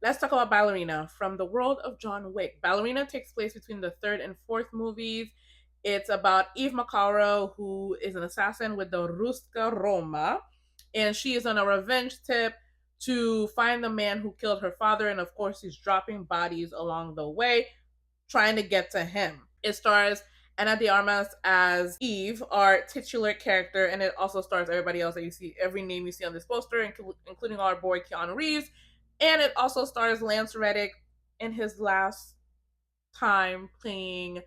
Let's talk about Ballerina from the world of John Wick. Ballerina takes place between the third and fourth movies. It's about Eve Macarro, who is an assassin with the Ruska Roma, and she is on a revenge tip to find the man who killed her father. And of course, he's dropping bodies along the way, trying to get to him. It stars Ana de Armas as Eve, our titular character, and it also stars everybody else that you see, every name you see on this poster, including our boy Keanu Reeves. And it also stars Lance Reddick in his last time playing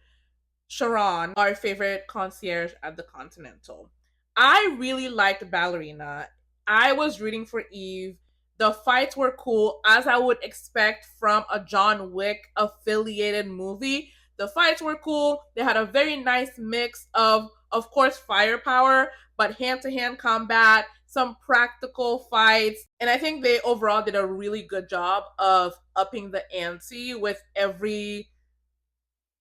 Sharon, our favorite concierge at the Continental. I really liked Ballerina. I was rooting for Eve. The fights were cool, as I would expect from a John Wick affiliated movie. The fights were cool. They had a very nice mix of course, firepower, but hand to hand combat, some practical fights. And I think they overall did a really good job of upping the ante with every,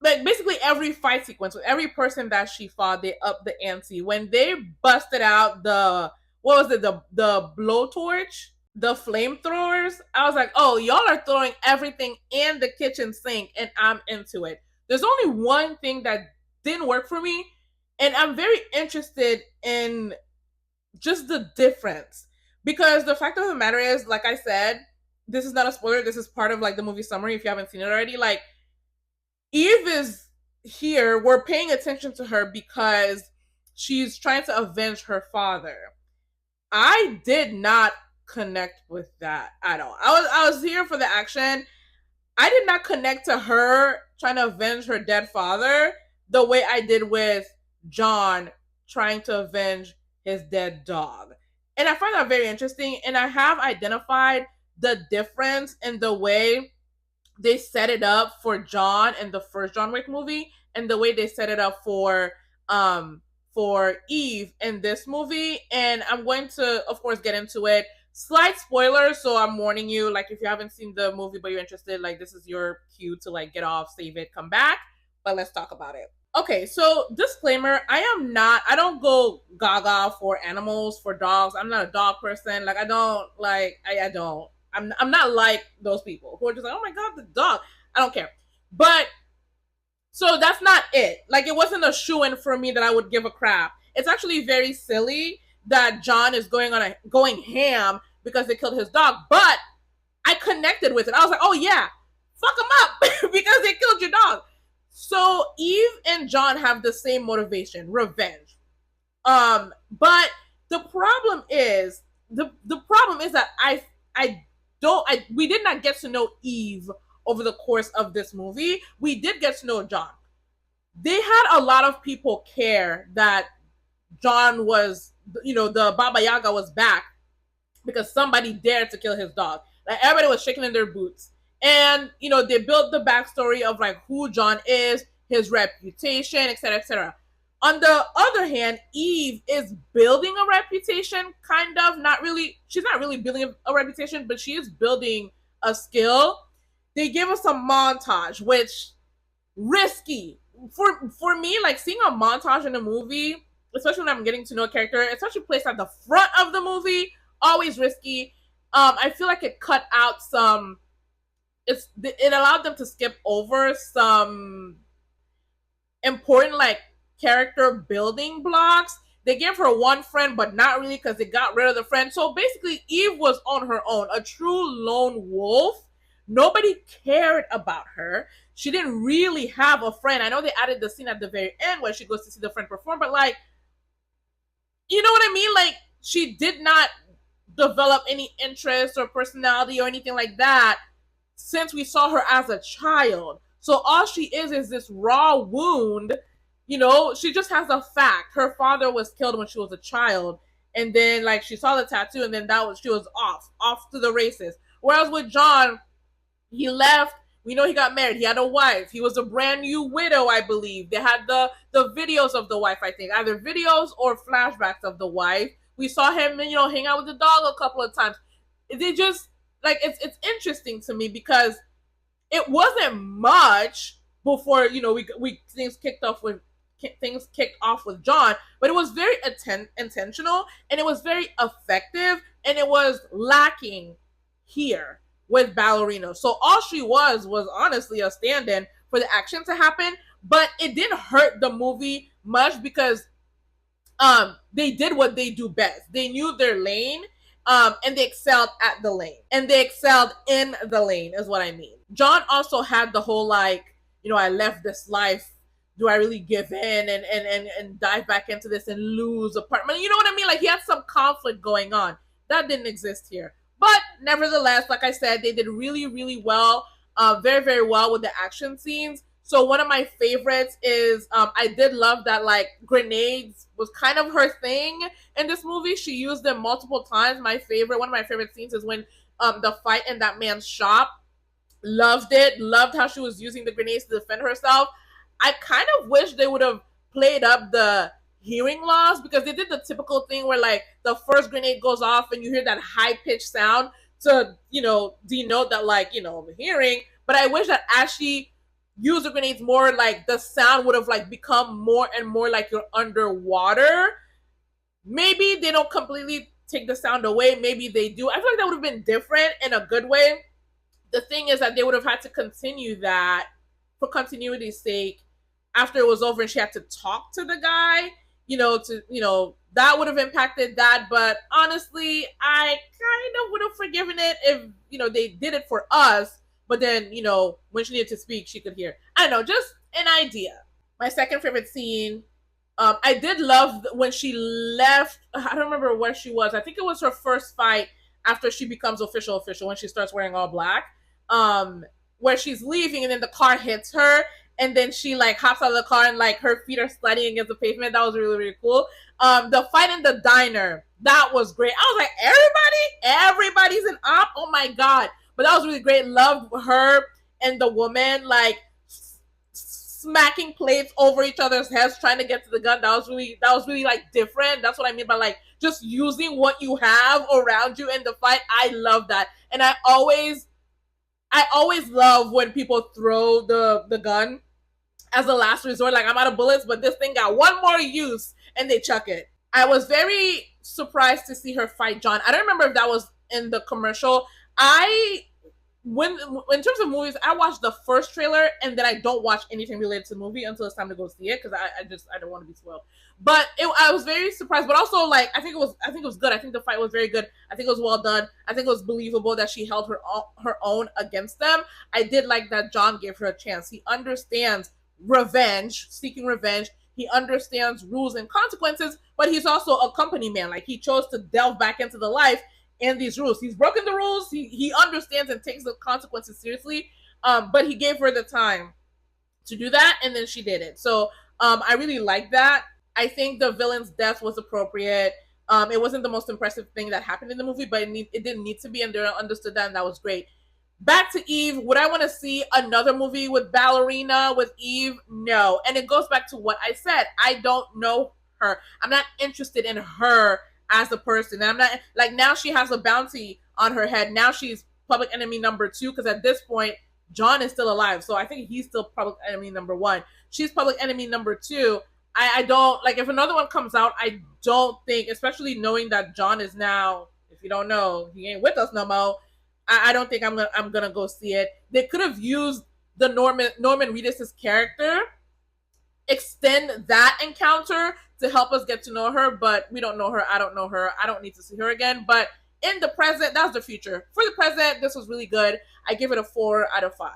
like, basically every fight sequence with every person that she fought. They upped the ante when they busted out the, what was it, the blowtorch, the flamethrowers. I was like, oh, y'all are throwing everything in the kitchen sink, and I'm into it. There's only one thing that didn't work for me, and I'm very interested in just the difference, because the fact of the matter is, like I said, this is not a spoiler. This is part of like the movie summary if you haven't seen it already. Like, Eve is here. We're paying attention to her because she's trying to avenge her father. I did not connect with that at all. I was here for the action. I did not connect to her trying to avenge her dead father the way I did with John trying to avenge his dead dog. And I find that very interesting. And I have identified the difference in the way they set it up for John in the first John Wick movie and the way they set it up for Eve in this movie. And I'm going to, of course, get into it. Slight spoilers, so I'm warning you. Like, if you haven't seen the movie but you're interested, like, this is your cue to like get off, save it, come back. But let's talk about it. Okay, so disclaimer: I don't go gaga for animals, for dogs. I'm not a dog person. Like, I don't like. I don't. I'm not like those people who are just like, oh my god, the dog. I don't care. But so that's not it. Like, it wasn't a shoe-in for me that I would give a crap. It's actually very silly that John is going ham because they killed his dog, but I connected with it. I was like, oh yeah, fuck them up because they killed your dog. So Eve and John have the same motivation, revenge. But the problem is that we did not get to know Eve over the course of this movie. We did get to know John. They had a lot of people care that John was, the Baba Yaga was back because somebody dared to kill his dog. Like, everybody was shaking in their boots. And, they built the backstory of like who John is, his reputation, etc., etc. On the other hand, Eve is building a reputation, kind of. Not really. She's not really building a reputation, but she is building a skill. They give us a montage, which risky for me. Like, seeing a montage in a movie, especially when I'm getting to know a character, especially placed at the front of the movie, always risky. I feel like it cut out some. It allowed them to skip over some important like character building blocks. They gave her one friend, but not really, because they got rid of the friend. So basically, Eve was on her own, a true lone wolf. Nobody cared about her. She didn't really have a friend. I know they added the scene at the very end where she goes to see the friend perform, but like, you know what I mean? Like, she did not develop any interest or personality or anything like that since we saw her as a child. So all she is this raw wound. She just has a fact. Her father was killed when she was a child. And then, like, she saw the tattoo, and then she was off to the races. Whereas with John, he left. We know he got married. He had a wife. He was a brand new widow, I believe. They had the videos of the wife, I think. Either videos or flashbacks of the wife. We saw him, hang out with the dog a couple of times. They just, like, it's interesting to me because it wasn't much before, we things kicked off with John, but it was very intentional, and it was very effective, and it was lacking here. with Ballerina. So all she was honestly a stand-in for the action to happen, but it didn't hurt the movie much because they did what they do best. They knew their lane, and they excelled at the lane, and they excelled in the lane is what I mean. John also had the whole like, I left this life. Do I really give in and dive back into this and lose a partner? You know what I mean? Like he had some conflict going on that didn't exist here. But nevertheless, like I said, they did really, really well, very, very well with the action scenes. So one of my favorites is I did love that like grenades was kind of her thing in this movie. She used them multiple times. One of my favorite scenes is when the fight in that man's shop. Loved it. Loved how she was using the grenades to defend herself. I kind of wish they would have played up the hearing loss because they did the typical thing where like the first grenade goes off and you hear that high pitched sound to denote that like hearing. But I wish that as she used the grenades more, like the sound would have like become more and more like you're underwater. Maybe they don't completely take the sound away. Maybe they do. I feel like that would have been different in a good way. The thing is that they would have had to continue that for continuity's sake after it was over and she had to talk to the guy, that would have impacted that. But honestly, I kind of would have forgiven it if, they did it for us, but then, when she needed to speak, she could hear. I don't know, just an idea. My second favorite scene, I did love when she left. I don't remember where she was. I think it was her first fight after she becomes official when she starts wearing all black. Where she's leaving and then the car hits her and then she like hops out of the car and like her feet are sliding against the pavement. That was really, really cool. The fight in the diner, that was great. I was like, everybody's an op. Oh my god. But that was really great. Loved her and the woman like smacking plates over each other's heads trying to get to the gun. That was really like different. That's what I mean by like just using what you have around you in the fight. I love that. And I always love when people throw the gun as a last resort. Like, I'm out of bullets, but this thing got one more use, and they chuck it. I was very surprised to see her fight John. I don't remember if that was in the commercial. In terms of movies, I watch the first trailer and then I don't watch anything related to the movie until it's time to go see it because I don't want to be spoiled. But I was very surprised, but also like I think it was good. I think the fight was very good. I think it was well done. I think it was believable that she held her own against them. I did like that John gave her a chance. He understands seeking revenge. He understands rules and consequences, but he's also a company man. Like he chose to delve back into the life and these rules. He's broken the rules. He understands and takes the consequences seriously. But he gave her the time to do that, and then she did it. So I really like that. I think the villain's death was appropriate. It wasn't the most impressive thing that happened in the movie, but it didn't need to be, and they understood that, and that was great. Back to Eve. Would I want to see another movie with Ballerina, with Eve? No. And it goes back to what I said. I don't know her. I'm not interested in her as a person. And I'm not, like, now she has a bounty on her head. Now she's public enemy number 2, because at this point, John is still alive. So I think he's still public enemy number 1. She's public enemy number 2. I don't, like, if another one comes out, I don't think, especially knowing that John is now, if you don't know, he ain't with us no more. I don't think I'm gonna go see it. They could have used the Norman Reedus' character, extend that encounter to help us get to know her, but we don't know her. I don't know her. I don't need to see her again. But in the present, that's the future. For the present, this was really good. I give it a 4 out of 5.